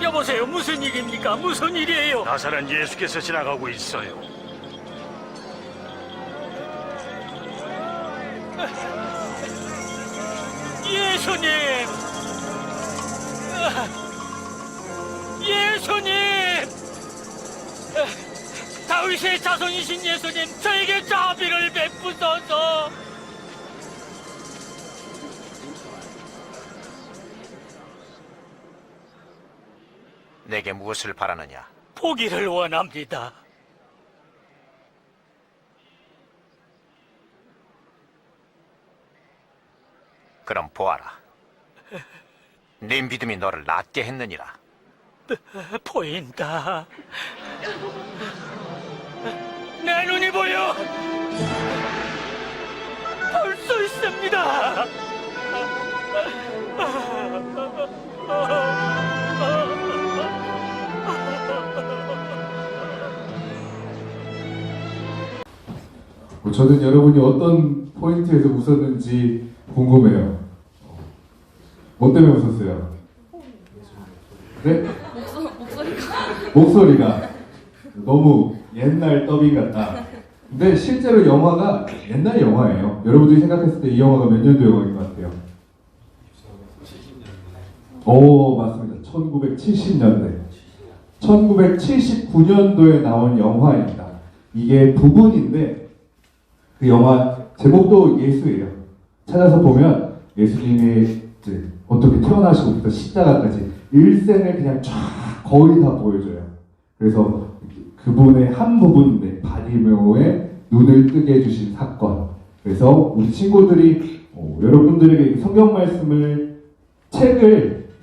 여보세요, 무슨 일입니까? 무슨 일이에요? 나사렛 예수께서 지나가고 있어요. 예수님! 예수님! 다윗의 자손이신 예수님, 저에게 자비를 베푸소서. 내게 무엇을 바라느냐? 보기를 원합니다. 그럼 보아라. 네 믿음이 너를 낫게 했느니라. 보인다. 내 눈이 보여. 볼 수 있습니다. 저는 여러분이 어떤 포인트에서 웃었는지 궁금해요. 뭐 때문에 웃었어요? 네? 목소리가 너무 옛날 더빙 같다. 근데 실제로 영화가 옛날 영화예요. 여러분들이 생각했을 때 이 영화가 몇 년도 영화인 것 같아요? 오, 맞습니다. 1970년대. 1979년도에 나온 영화입니다. 이게 부분인데 그 영화 제목도 예수예요. 찾아서 보면 예수님이 이제 어떻게 태어나시고부터 십자가까지 일생을 그냥 쫙 거의 다 보여줘요. 그래서 그분의 한 부분인데 바디메오의 눈을 뜨게 해주신 사건. 그래서 우리 친구들이 여러분들에게 성경 말씀을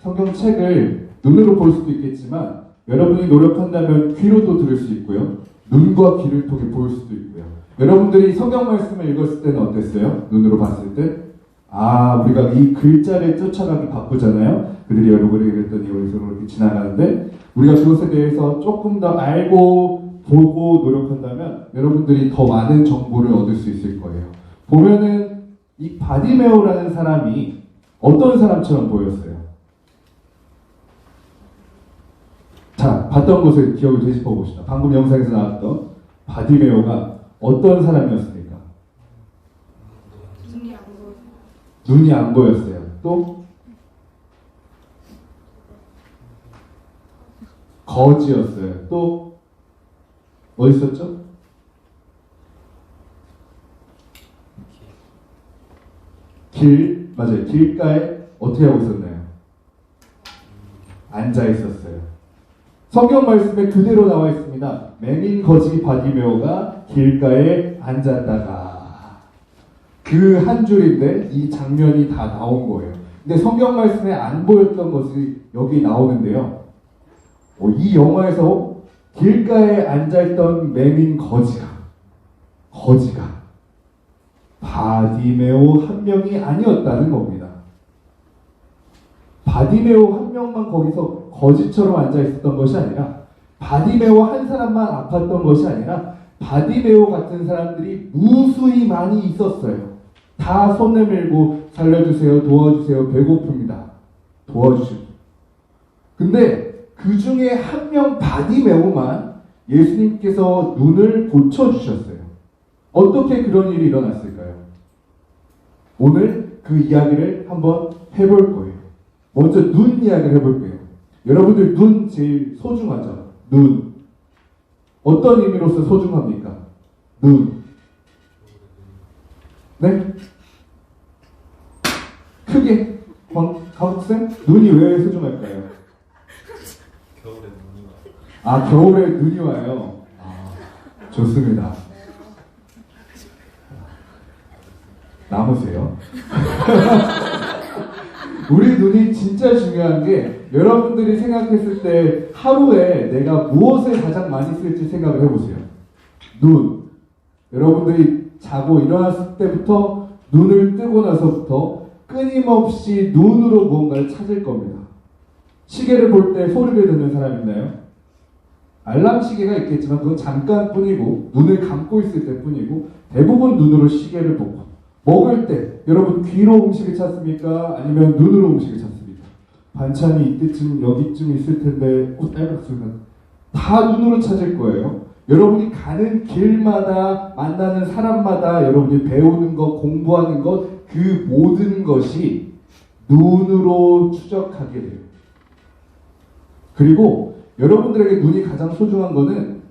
성경책을 눈으로 볼 수도 있겠지만 여러분이 노력한다면 귀로도 들을 수 있고요. 눈과 귀를 통해 볼 수도 있고요. 여러분들이 성경 말씀을 읽었을 때는 어땠어요? 눈으로 봤을 때? 우리가 이 글자를 쫓아가기 바쁘잖아요. 그들이 여러분에게 그랬더니 여기서 이렇게 지나가는데 우리가 그것에 대해서 조금 더 알고 보고 노력한다면 여러분들이 더 많은 정보를 얻을 수 있을 거예요. 보면은 이 바디메오라는 사람이 어떤 사람처럼 보였어요? 자, 봤던 것을 기억을 되짚어 봅시다. 방금 영상에서 나왔던 바디메오가 어떤 사람이었습니까? 눈이 안 보였어요. 또 거지였어요. 또 뭐 있었죠? 맞아요. 길가에 어떻게 하고 있었나요? 앉아 있었어요. 성경 말씀에 그대로 나와 있습니다. 맹인 거지 바디메오가 길가에 앉았다가 그 한 줄인데 이 장면이 다 나온 거예요. 근데 성경 말씀에 안 보였던 것이 여기 나오는데요. 이 영화에서 길가에 앉아있던 맹인 거지가 바디메오 한 명이 아니었다는 겁니다. 바디메오 한 명만 거기서 거지처럼 앉아있었던 것이 아니라 바디메오 한 사람만 아팠던 것이 아니라 바디메오 같은 사람들이 무수히 많이 있었어요. 다 손 내밀고 살려주세요, 도와주세요, 배고픕니다. 도와주십시오. 근데 그 중에 한 명 바디메오만 예수님께서 눈을 고쳐주셨어요. 어떻게 그런 일이 일어났을까요? 오늘 그 이야기를 한번 해볼 거예요. 먼저 눈 이야기를 해볼 거예요. 여러분들 눈 제일 소중하죠? 눈. 어떤 의미로서 소중합니까? 눈. 네? 크게. 강욱쌤? 눈이 왜 소중할까요? 겨울에 눈이 와요. 겨울에 눈이 와요. 좋습니다. 남으세요. 우리 눈이 진짜 중요한 게 여러분들이 생각했을 때 하루에 내가 무엇을 가장 많이 쓸지 생각을 해보세요. 눈. 여러분들이 자고 일어났을 때부터 눈을 뜨고 나서부터 끊임없이 눈으로 무언가를 찾을 겁니다. 시계를 볼 때 소리를 듣는 사람 있나요? 알람 시계가 있겠지만 그건 잠깐뿐이고 눈을 감고 있을 때뿐이고 대부분 눈으로 시계를 보고 먹을 때 여러분 귀로 음식을 찾습니까? 아니면 눈으로 음식을 찾습니까? 반찬이 이때쯤 여기쯤 있을 텐데 딸깍 소리가 다 눈으로 찾을 거예요. 여러분이 가는 길마다 만나는 사람마다 여러분이 배우는 것, 공부하는 것, 그 모든 것이 눈으로 추적하게 돼요. 그리고 여러분들에게 눈이 가장 소중한 거는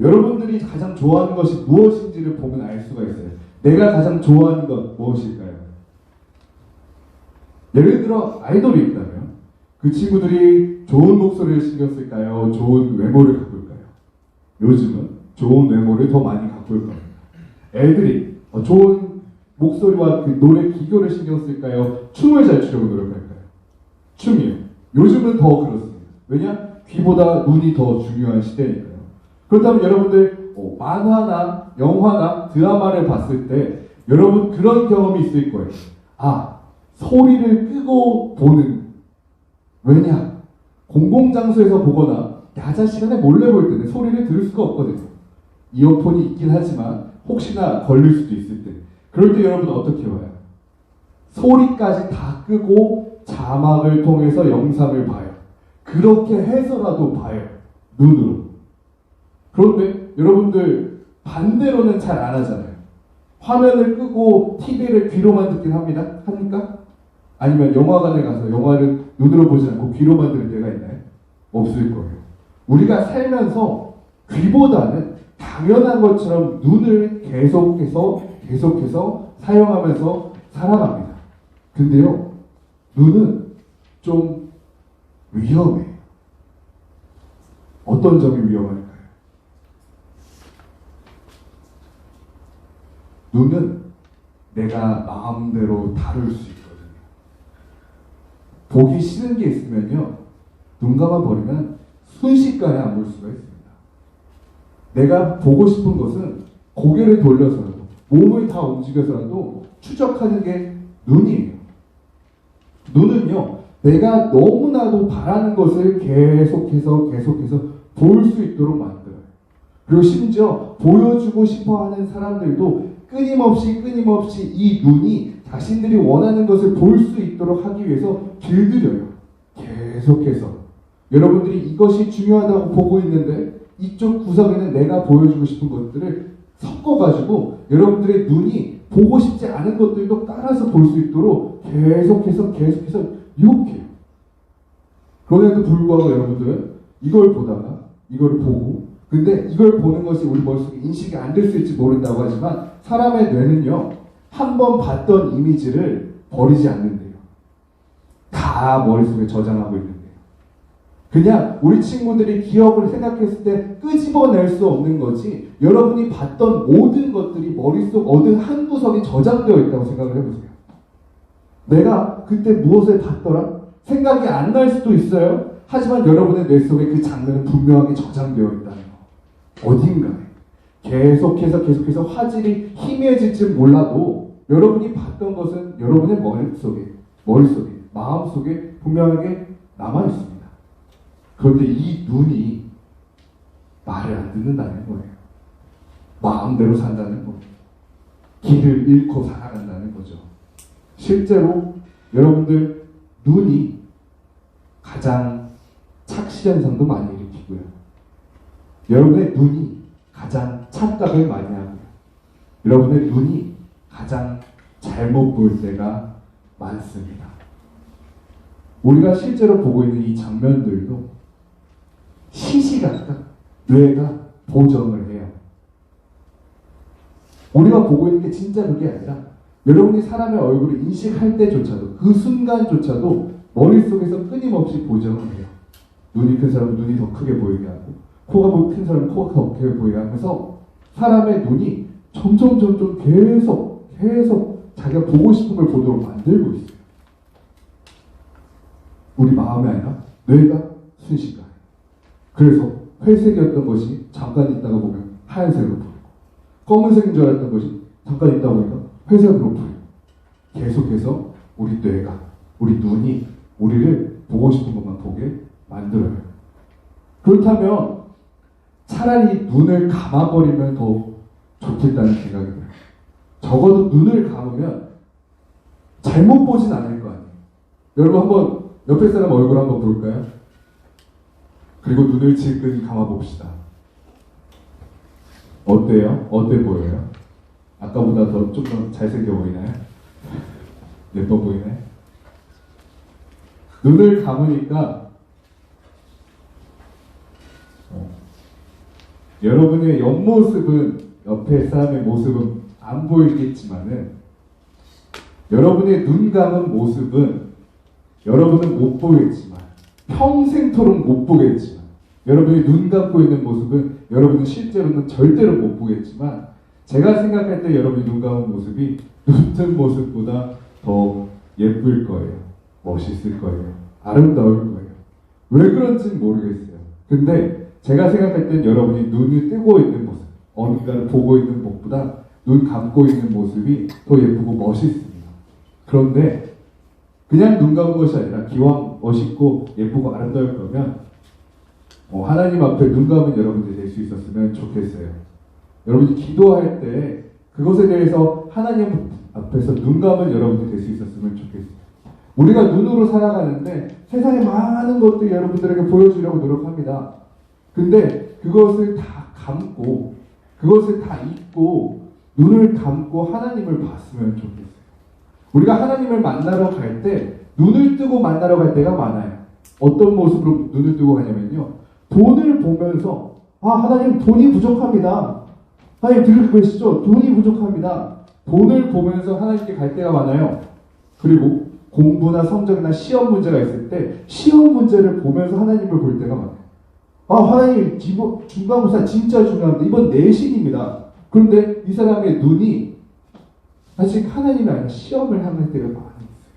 여러분들이 가장 좋아하는 것이 무엇인지를 보면 알 수가 있어요. 내가 가장 좋아하는 것 무엇일까요? 예를 들어 아이돌이 있다면 그 친구들이 좋은 목소리를 신경 쓸까요? 좋은 외모를 갖고 있을까요? 요즘은 좋은 외모를 더 많이 갖고 있을 겁니다. 애들이 좋은 목소리와 그 노래 기교를 신경 쓸까요? 춤을 잘 추려고 노력할까요? 춤이요. 요즘은 더 그렇습니다. 왜냐? 귀보다 눈이 더 중요한 시대니까요. 그렇다면 여러분들 만화나 영화나 드라마를 봤을 때 여러분 그런 경험이 있을 거예요. 아, 소리를 끄고 보는. 왜냐? 공공장소에서 보거나 야자 시간에 몰래 볼 때는 소리를 들을 수가 없거든요. 이어폰이 있긴 하지만 혹시나 걸릴 수도 있을 때. 그럴 때 여러분 어떻게 봐요? 소리까지 다 끄고 자막을 통해서 영상을 봐요. 그렇게 해서라도 봐요. 눈으로. 그런데 여러분들 반대로는 잘 안 하잖아요. 화면을 끄고 TV를 귀로만 듣긴 합니다. 합니까? 아니면 영화관에 가서 영화를 눈으로 보지 않고 귀로만 들을 때가 있나요? 없을 거예요. 우리가 살면서 귀보다는 당연한 것처럼 눈을 계속해서 사용하면서 살아갑니다. 근데요, 눈은 좀 위험해요. 어떤 점이 위험할까요? 눈은 내가 마음대로 다룰 수 있거든요. 보기 싫은 게 있으면요, 눈 감아버리면 순식간에 안 볼 수가 있습니다. 내가 보고 싶은 것은 고개를 돌려서라도 몸을 다 움직여서라도 추적하는 게 눈이에요. 눈은요, 내가 너무나도 바라는 것을 계속해서 볼 수 있도록 만들어요. 그리고 심지어 보여주고 싶어 하는 사람들도 끊임없이 이 눈이 자신들이 원하는 것을 볼 수 있도록 하기 위해서 길들여요. 계속해서. 여러분들이 이것이 중요하다고 보고 있는데 이쪽 구석에는 내가 보여주고 싶은 것들을 섞어가지고 여러분들의 눈이 보고 싶지 않은 것들도 따라서 볼 수 있도록 계속해서 유혹해요. 그런데도 불구하고 여러분들은 이걸 보다가 이걸 보고, 근데 이걸 보는 것이 우리 머릿속에 인식이 안 될 수 있을지 모른다고 하지만 사람의 뇌는요, 한 번 봤던 이미지를 버리지 않는데요. 다 머릿속에 저장하고 있는데요. 그냥 우리 친구들이 기억을 생각했을 때 끄집어낼 수 없는 거지, 여러분이 봤던 모든 것들이 머릿속 어느 한 구석에 저장되어 있다고 생각을 해보세요. 내가 그때 무엇을 봤더라? 생각이 안 날 수도 있어요. 하지만 여러분의 뇌 속에 그 장면은 분명하게 저장되어 있다는 거. 어딘가에. 계속해서 화질이 희미해질지 몰라도 여러분이 봤던 것은 여러분의 머릿속에, 마음속에 분명하게 남아있습니다. 그런데 이 눈이 말을 안 듣는다는 거예요. 마음대로 산다는 거예요. 길을 잃고 살아간다는 거죠. 실제로 여러분들 눈이 가장 착시현상도 많이 일으키고요. 여러분의 눈이 가장 착각을 많이 하고요. 여러분의 눈이 가장 잘못 볼 때가 많습니다. 우리가 실제로 보고 있는 이 장면들도 시시각각 뇌가 보정을 해요. 우리가 보고 있는 게 진짜 그게 아니라 여러분이 사람의 얼굴을 인식할 때조차도, 그 순간조차도 머릿속에서 끊임없이 보정을 해요. 눈이 큰 사람은 눈이 더 크게 보이게 하고, 코가 큰 사람은 코가 더 크게 보이게 하면서 사람의 눈이 점점 계속 자기가 보고 싶은 걸 보도록 만들고 있어요. 우리 마음이 아니라 뇌가 순식간에. 그래서 회색이었던 것이 잠깐 있다가 보면 하얀색으로 보이고, 검은색인 줄 알았던 것이 잠깐 있다 보니까 회색으로 보이고, 계속해서 우리 뇌가, 우리 눈이 우리를 보고 싶은 것만 보게 만들어요. 그렇다면 차라리 눈을 감아버리면 더 좋겠다는 생각이 들어요. 적어도 눈을 감으면 잘못 보진 않을 거 아니에요. 여러분 한번 옆에 사람 얼굴 한번 볼까요? 그리고 눈을 질끈 감아봅시다. 어때요? 어때 보여요? 아까보다 좀 더 잘생겨 보이나요? 예뻐 보이나요? 눈을 감으니까 여러분의 옆모습은, 옆에 사람의 모습은 안 보이겠지만은 여러분의 눈 감은 모습은 여러분은 못 보겠지만, 평생토록 못 보겠지만, 여러분이 눈 감고 있는 모습은 여러분은 실제로는 절대로 못 보겠지만, 제가 생각할 때 여러분이 눈 감은 모습이 눈 뜬 모습보다 더 예쁠 거예요. 멋있을 거예요. 아름다울 거예요. 왜 그런지는 모르겠어요. 근데 제가 생각할 땐 여러분이 눈이 뜨고 있는 모습, 어딘가를 보고 있는 것보다 눈 감고 있는 모습이 더 예쁘고 멋있습니다. 그런데 그냥 눈 감은 것이 아니라 기왕 멋있고 예쁘고 아름다울 거면 하나님 앞에 눈 감은 여러분들이 될 수 있었으면 좋겠어요. 여러분이 기도할 때 그것에 대해서 하나님 앞에서 눈 감은 여러분들이 될 수 있었으면 좋겠어요. 우리가 눈으로 살아가는데 세상에 많은 것들 여러분들에게 보여주려고 노력합니다. 근데 그것을 다 감고, 그것을 다 잊고 눈을 감고 하나님을 봤으면 좋겠어요. 우리가 하나님을 만나러 갈 때 눈을 뜨고 만나러 갈 때가 많아요. 어떤 모습으로 눈을 뜨고 가냐면요, 돈을 보면서 하나님 돈이 부족합니다. 하나님 들고 계시죠? 돈이 부족합니다. 돈을 보면서 하나님께 갈 때가 많아요. 그리고 공부나 성적이나 시험 문제가 있을 때 시험 문제를 보면서 하나님을 볼 때가 많아요. 하나님 중간고사 진짜 중요합니다. 이번 내신입니다. 그런데 이 사람의 눈이 아직 하나님이 아니라 시험을 향할 때가 많이 있어요.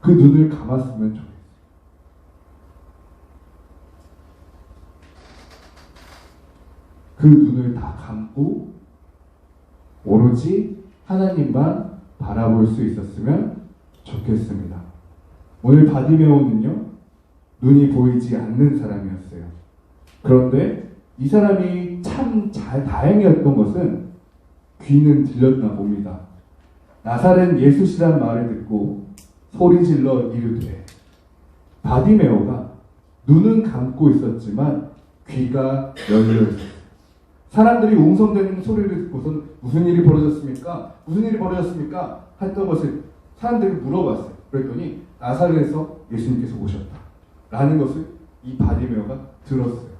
그 눈을 감았으면 좋겠어요. 그 눈을 다 감고 오로지 하나님만 바라볼 수 있었으면 좋겠습니다. 오늘 바디메오는요, 눈이 보이지 않는 사람이었어요. 그런데 이 사람이 참 다행이었던 것은 귀는 들렸나 봅니다. 나사렛 예수시란 말을 듣고 소리질러 이르되, 바디메오가 눈은 감고 있었지만 귀가 열려 있었어요. 사람들이 웅성대는 소리를 듣고선 무슨 일이 벌어졌습니까? 무슨 일이 벌어졌습니까? 했던 것을 사람들이 물어봤어요. 그랬더니 나사렛에서 예수님께서 오셨다 라는 것을 이 바디메오가 들었어요.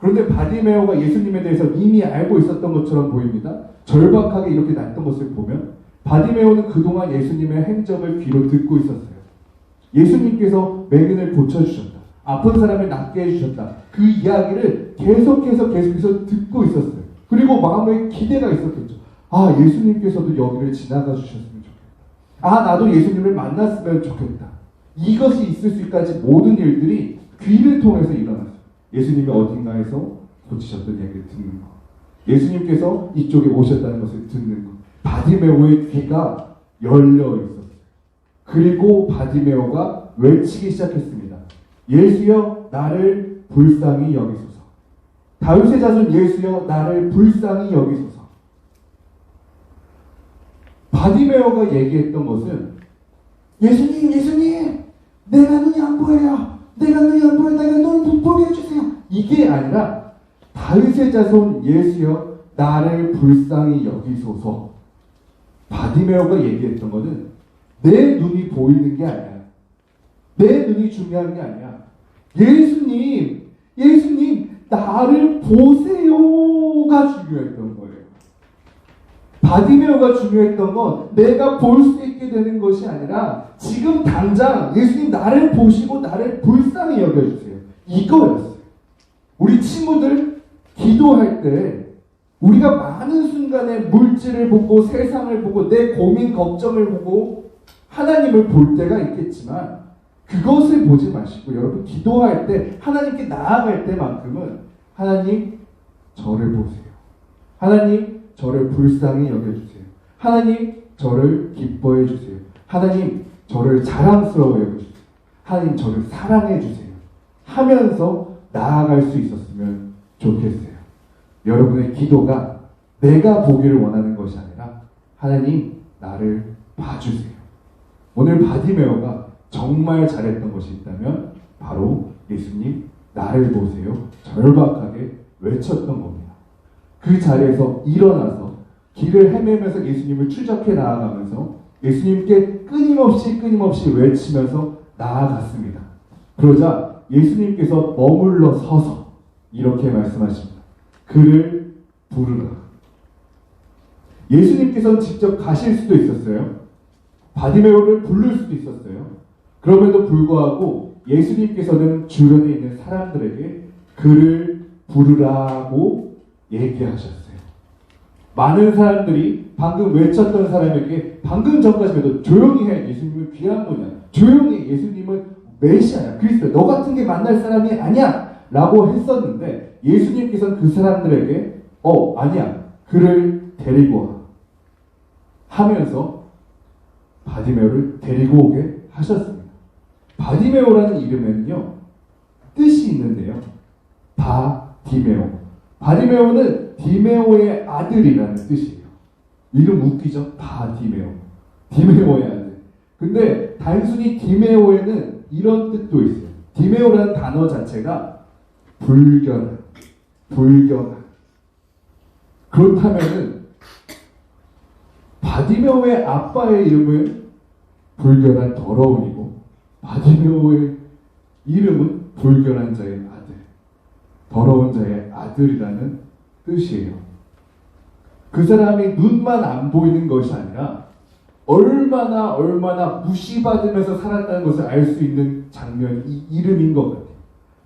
그런데 바디메오가 예수님에 대해서 이미 알고 있었던 것처럼 보입니다. 절박하게 이렇게 났던 것을 보면 바디메오는 그동안 예수님의 행적을 귀로 듣고 있었어요. 예수님께서 맹인을 고쳐주셨다, 아픈 사람을 낫게 해주셨다, 그 이야기를 계속해서 듣고 있었어요. 그리고 마음에 기대가 있었겠죠. 예수님께서도 여기를 지나가 주셨으면 좋겠다. 나도 예수님을 만났으면 좋겠다. 이것이 있을 수 있까지 모든 일들이 귀를 통해서 일어났어요. 예수님이 어딘가에서 고치셨던 얘기를 듣는 것, 예수님께서 이쪽에 오셨다는 것을 듣는 것, 바디메오의 귀가 열려 있었어요. 그리고 바디메오가 외치기 시작했습니다. 예수여 나를 불쌍히 여기소서. 다윗의 자손 예수여 나를 불쌍히 여기소서. 바디메오가 얘기했던 것은 예수님 내가 눈이 안 보여요. 내가 눈을 못 보게 해주세요. 이게 아니라 다윗의 자손 예수여 나를 불쌍히 여기소서. 바디메오가 얘기했던 것은 내 눈이 보이는 게 아니야. 내 눈이 중요한 게 아니야. 예수님 나를 보세요가 중요했던 거예요. 바디메오가 중요했던 건 내가 볼 수 있게 되는 것이 아니라 지금 당장 예수님 나를 보시고 나를 불쌍히 여겨주세요. 이거였어요. 우리 친구들 기도할 때 우리가 많은 순간에 물질을 보고 세상을 보고 내 고민 걱정을 보고 하나님을 볼 때가 있겠지만 그것을 보지 마시고 여러분 기도할 때 하나님께 나아갈 때만큼은 하나님 저를 보세요. 하나님 저를 불쌍히 여겨주세요. 하나님 저를 기뻐해 주세요. 하나님 저를 자랑스러워 여겨주세요. 하나님 저를 사랑해 주세요. 하면서 나아갈 수 있었으면 좋겠어요. 여러분의 기도가 내가 보기를 원하는 것이 아니라 하나님 나를 봐주세요. 오늘 바디메오가 정말 잘했던 것이 있다면 바로 예수님 나를 보세요 절박하게 외쳤던 겁니다. 그 자리에서 일어나서 길을 헤매면서 예수님을 추적해 나아가면서 예수님께 끊임없이 외치면서 나아갔습니다. 그러자 예수님께서 머물러 서서 이렇게 말씀하십니다. 그를 부르라. 예수님께서는 직접 가실 수도 있었어요. 바디메오를 부를 수도 있었어요. 그럼에도 불구하고 예수님께서는 주변에 있는 사람들에게 그를 부르라고 얘기하셨어요. 많은 사람들이 방금 외쳤던 사람에게 방금 전까지만 해도 조용히 해. 예수님은 귀한 분이야. 조용히 해. 예수님은 메시아야. 그리스도. 너 같은 게 만날 사람이 아니야. 라고 했었는데 예수님께서는 그 사람들에게 아니야. 그를 데리고 와. 하면서 바디메오를 데리고 오게 하셨습니다. 바디메오라는 이름에는요. 뜻이 있는데요. 바디메오. 바디메오는 디메오의 아들이라는 뜻이에요. 이름 웃기죠? 바디메오. 디메오의 아들. 근데 단순히 디메오에는 이런 뜻도 있어요. 디메오라는 단어 자체가 불견한. 그렇다면은 바디메오의 아빠의 이름은 불견한 더러운이고 바디메오의 이름은 불견한 자의 아들, 더러운 자의 아들이라는 뜻이에요. 그 사람이 눈만 안 보이는 것이 아니라 얼마나 무시받으면서 살았다는 것을 알 수 있는 장면이 이 이름인 것 같아요.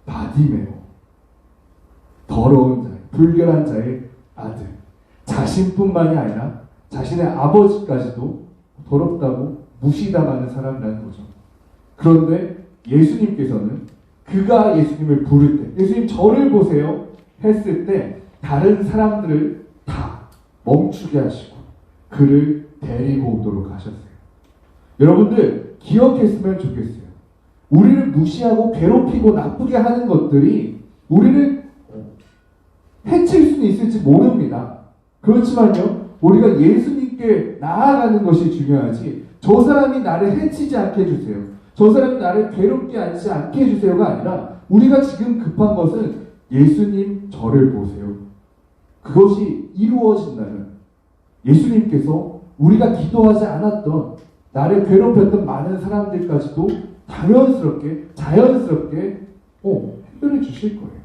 바디메오. 더러운 자, 불결한 자의 아들. 자신뿐만이 아니라 자신의 아버지까지도 더럽다고 무시당하는 사람이라는 거죠. 그런데 예수님께서는 그가 예수님을 부를 때, 예수님 저를 보세요 했을 때 다른 사람들을 다 멈추게 하시고 그를 데리고 오도록 하셨어요. 여러분들 기억했으면 좋겠어요. 우리를 무시하고 괴롭히고 나쁘게 하는 것들이 우리를 해칠 수는 있을지 모릅니다. 그렇지만요, 우리가 예수님께 나아가는 것이 중요하지, 저 사람이 나를 해치지 않게 해주세요, 저 사람이 나를 괴롭게 하지 않게 해주세요가 아니라 우리가 지금 급한 것은 예수님 저를 보세요. 그것이 이루어진다면 예수님께서 우리가 기도하지 않았던 나를 괴롭혔던 많은 사람들까지도 당연스럽게 자연스럽게 해결해 주실 거예요.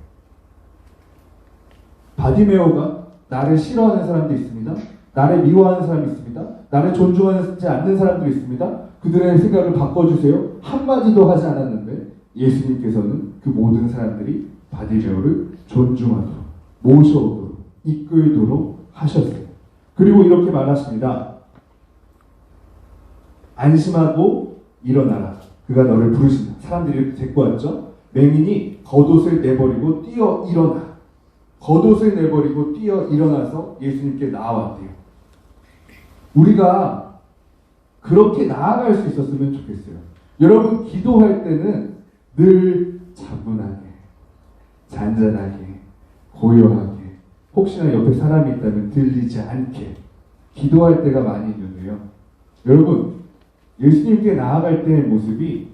바디메오가 나를 싫어하는 사람도 있습니다. 나를 미워하는 사람이 있습니다. 나를 존중하지 않는 사람도 있습니다. 그들의 생각을 바꿔주세요. 한마디도 하지 않았는데 예수님께서는 그 모든 사람들이 바디메오를 존중하도록 모셔오도록 이끌도록 하셨어요. 그리고 이렇게 말하십니다. 안심하고 일어나라. 그가 너를 부르신다. 사람들이 이렇게 데리고 왔죠. 맹인이 겉옷을 내버리고 뛰어 일어나. 겉옷을 내버리고 뛰어 일어나서 예수님께 나아왔대요. 우리가 그렇게 나아갈 수 있었으면 좋겠어요. 여러분 기도할 때는 늘 차분하게, 잔잔하게, 고요하게, 혹시나 옆에 사람이 있다면 들리지 않게 기도할 때가 많이 있는데요. 여러분 예수님께 나아갈 때의 모습이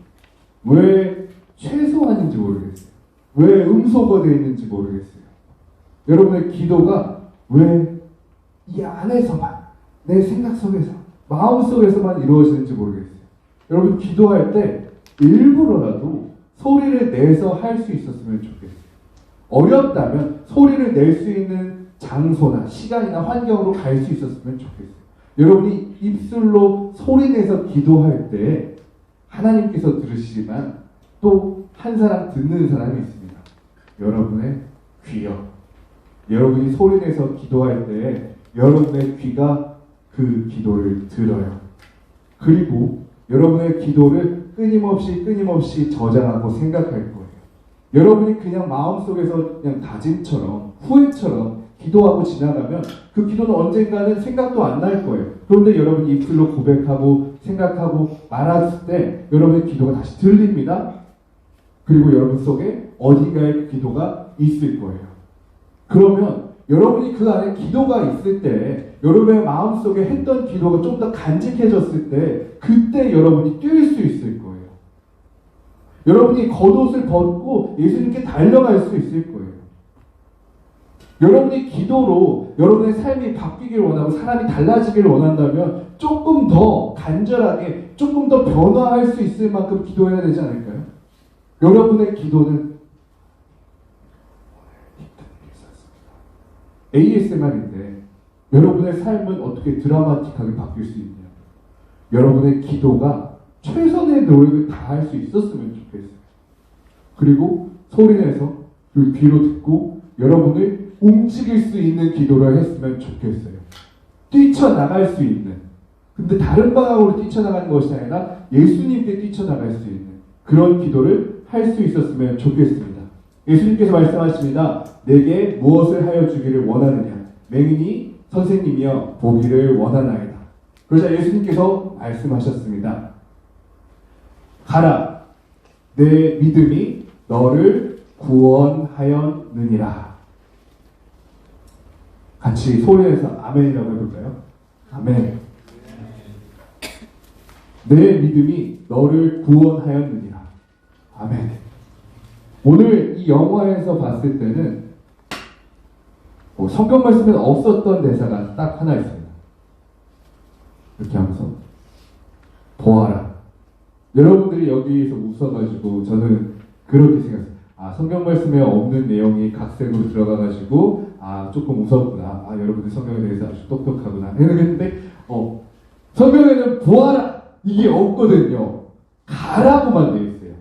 왜 최소한인지 모르겠어요. 왜 음소거되어 있는지 모르겠어요. 여러분의 기도가 왜 이 안에서만, 내 생각 속에서, 마음 속에서만 이루어지는지 모르겠어요. 여러분 기도할 때 일부러라도 소리를 내서 할 수 있었으면 좋겠어요. 어렵다면 소리를 낼 수 있는 장소나 시간이나 환경으로 갈 수 있었으면 좋겠어요. 여러분이 입술로 소리내서 기도할 때 하나님께서 들으시지만 또 한 사람 듣는 사람이 있습니다. 여러분의 귀요. 여러분이 소리내서 기도할 때 여러분의 귀가 그 기도를 들어요. 그리고 여러분의 기도를 끊임없이 저장하고 생각할 거예요. 여러분이 그냥 마음속에서 그냥 다짐처럼 후회처럼 기도하고 지나가면 그 기도는 언젠가는 생각도 안 날 거예요. 그런데 여러분이 입술로 고백하고 생각하고 말했을 때 여러분의 기도가 다시 들립니다. 그리고 여러분 속에 어딘가에 그 기도가 있을 거예요. 그러면 여러분이 그 안에 기도가 있을 때, 여러분의 마음속에 했던 기도가 좀 더 간직해졌을 때, 그때 여러분이 뛸 수 있을 거예요. 여러분이 겉옷을 벗고 예수님께 달려갈 수 있을 거예요. 여러분이 기도로 여러분의 삶이 바뀌길 원하고 사람이 달라지길 원한다면 조금 더 간절하게, 조금 더 변화할 수 있을 만큼 기도해야 되지 않을까요? 여러분의 기도는 ASMR인데 여러분의 삶은 어떻게 드라마틱하게 바뀔 수 있냐? 여러분의 기도가 최선의 노력을 다할 수 있었으면 좋겠어요. 그리고 소리내서 그 귀로 듣고 여러분을 움직일 수 있는 기도를 했으면 좋겠어요. 뛰쳐나갈 수 있는, 근데 다른 방향으로 뛰쳐나가는 것이 아니라 예수님께 뛰쳐나갈 수 있는 그런 기도를 할 수 있었으면 좋겠습니다. 예수님께서 말씀하십니다. 내게 무엇을 하여 주기를 원하느냐? 맹인이 선생님이여 보기를 원하나이다. 그러자 예수님께서 말씀하셨습니다. 가라, 내 믿음이 너를 구원하였느니라. 같이 소리내서 아멘이라고 해볼까요? 아멘. 내 믿음이 너를 구원하였느니라. 아멘. 오늘 이 영화에서 봤을 때는 성경 말씀에 없었던 대사가 딱 하나 있습니다. 이렇게 하면서 보아라. 여러분들이 여기에서 웃어가지고 저는 그렇게 생각했어요. 아, 성경 말씀에 없는 내용이 각색으로 들어가가지고 조금 웃었구나. 여러분들 성경에 대해서 아주 똑똑하구나. 했는데 성경에는 보아라 이게 없거든요. 가라고만 돼 있어요.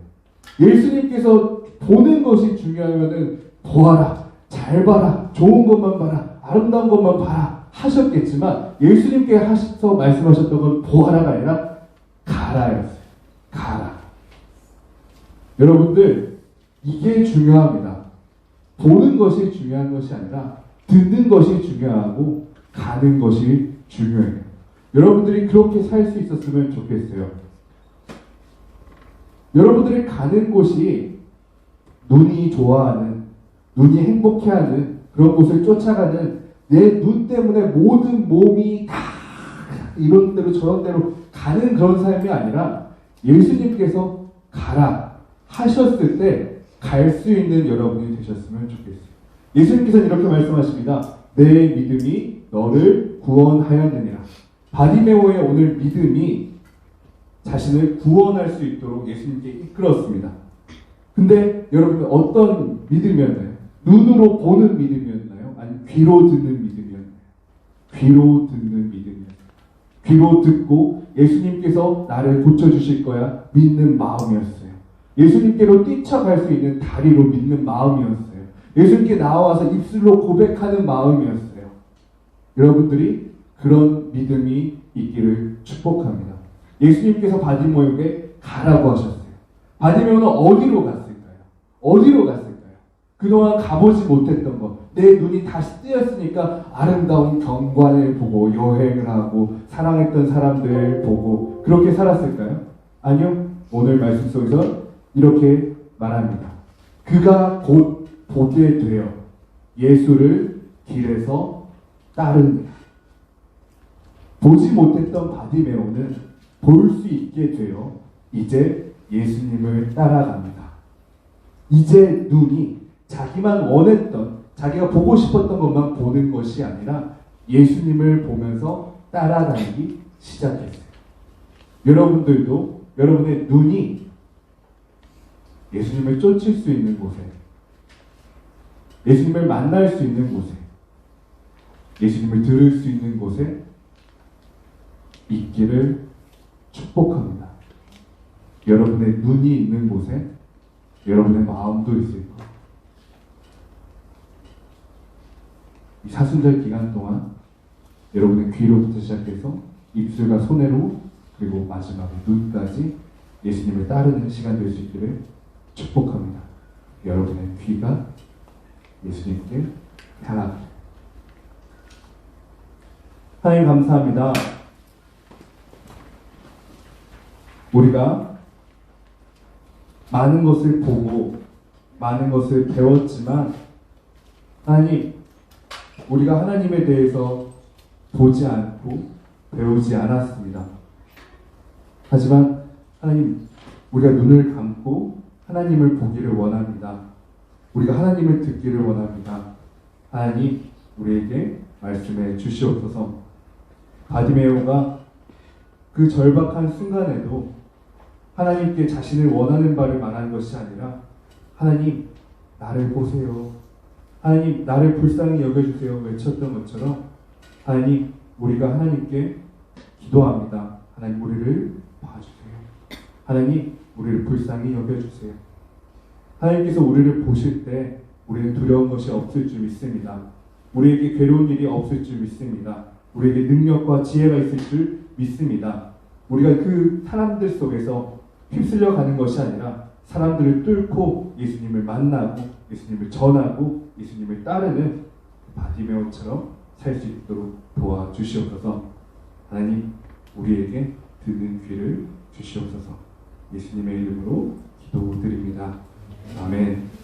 예수님께서 보는 것이 중요하면은 보아라, 잘 봐라, 좋은 것만 봐라, 아름다운 것만 봐라 하셨겠지만 예수님께 하셔서 말씀하셨던 건 보아라가 아니라 가라였어요. 가라. 여러분들 이게 중요합니다. 보는 것이 중요한 것이 아니라 듣는 것이 중요하고 가는 것이 중요해요. 여러분들이 그렇게 살 수 있었으면 좋겠어요. 여러분들이 가는 곳이 눈이 좋아하는, 눈이 행복해하는 그런 곳을 쫓아가는 내 눈 때문에 모든 몸이 다 이런 대로 저런 대로 가는 그런 삶이 아니라 예수님께서 가라 하셨을 때 갈 수 있는 여러분이 되셨으면 좋겠어요. 예수님께서는 이렇게 말씀하십니다. 내 믿음이 너를 구원하였느니라. 바디메오의 오늘 믿음이 자신을 구원할 수 있도록 예수님께 이끌었습니다. 근데 여러분 어떤 믿음이었나요? 눈으로 보는 믿음이었나요? 아니면 귀로 듣는 믿음이었나요? 귀로 듣는 믿음이었나요? 귀로 듣고 예수님께서 나를 고쳐주실 거야 믿는 마음이었어요. 예수님께로 뛰쳐갈 수 있는 다리로 믿는 마음이었어요. 예수님께 나와서 입술로 고백하는 마음이었어요. 여러분들이 그런 믿음이 있기를 축복합니다. 예수님께서 바디메오에게 가라고 하셨어요. 바디메오는 어디로 갔을까요? 어디로 갔을까요? 그동안 가보지 못했던 것, 내 눈이 다시 뜨였으니까 아름다운 경관을 보고 여행을 하고 사랑했던 사람들 보고 그렇게 살았을까요? 아니요. 오늘 말씀 속에서 이렇게 말합니다. 그가 곧 보게 되어 예수를 길에서 따르니라. 보지 못했던 바디메오는 볼 수 있게 되어 이제 예수님을 따라갑니다. 이제 눈이 자기만 원했던, 자기가 보고 싶었던 것만 보는 것이 아니라 예수님을 보면서 따라다니기 시작했어요. 여러분들도 여러분의 눈이 예수님을 쫓을 수 있는 곳에, 예수님을 만날 수 있는 곳에, 예수님을 들을 수 있는 곳에 있기를 축복합니다. 여러분의 눈이 있는 곳에 여러분의 마음도 있을 거예요. 이 사순절 기간 동안 여러분의 귀로부터 시작해서 입술과 손으로 그리고 마지막에 눈까지 예수님을 따르는 시간 될 수 있기를 축복합니다. 여러분의 귀가 예수님께 향합니다. 하나님 감사합니다. 우리가 많은 것을 보고 많은 것을 배웠지만 하나님 우리가 하나님에 대해서 보지 않고 배우지 않았습니다. 하지만 하나님, 우리가 눈을 감고 하나님을 보기를 원합니다. 우리가 하나님을 듣기를 원합니다. 하나님, 우리에게 말씀해 주시옵소서. 바디메오가 그 절박한 순간에도 하나님께 자신을 원하는 바를 말한 것이 아니라 하나님, 나를 보세요. 하나님, 나를 불쌍히 여겨주세요. 외쳤던 것처럼 하나님, 우리가 하나님께 기도합니다. 하나님, 우리를 봐주세요. 하나님, 우리를 불쌍히 여겨주세요. 하나님께서 우리를 보실 때 우리는 두려운 것이 없을 줄 믿습니다. 우리에게 괴로운 일이 없을 줄 믿습니다. 우리에게 능력과 지혜가 있을 줄 믿습니다. 우리가 그 사람들 속에서 휩쓸려 가는 것이 아니라 사람들을 뚫고 예수님을 만나고 예수님을 전하고 예수님을 따르는 바디메오처럼 살 수 있도록 도와주시옵소서. 하나님, 우리에게 듣는 귀를 주시옵소서. 예수님의 이름으로 기도드립니다. 아멘.